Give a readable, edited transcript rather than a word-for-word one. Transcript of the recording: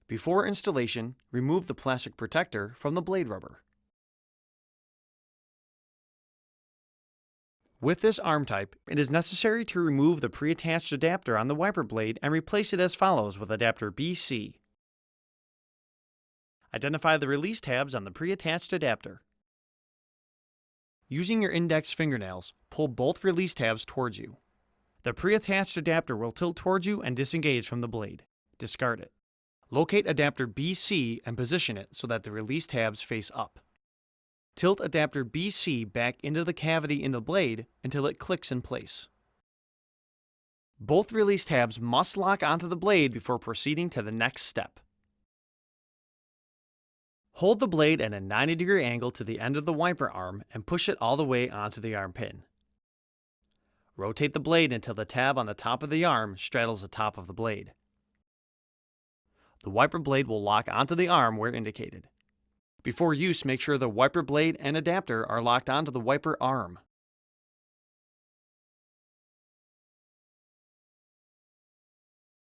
Before installation, remove the plastic protector from the blade rubber. With this arm type, it is necessary to remove the pre-attached adapter on the wiper blade and replace it as follows with adapter BC. Identify the release tabs on the pre-attached adapter. Using your index fingernails, pull both release tabs towards you. The pre-attached adapter will tilt towards you and disengage from the blade. Discard it. Locate adapter BC and position it so that the release tabs face up. Tilt adapter BC back into the cavity in the blade until it clicks in place. Both release tabs must lock onto the blade before proceeding to the next step. Hold the blade at a 90-degree angle to the end of the wiper arm and push it all the way onto the arm pin. Rotate the blade until the tab on the top of the arm straddles the top of the blade. The wiper blade will lock onto the arm where indicated. Before use, make sure the wiper blade and adapter are locked onto the wiper arm.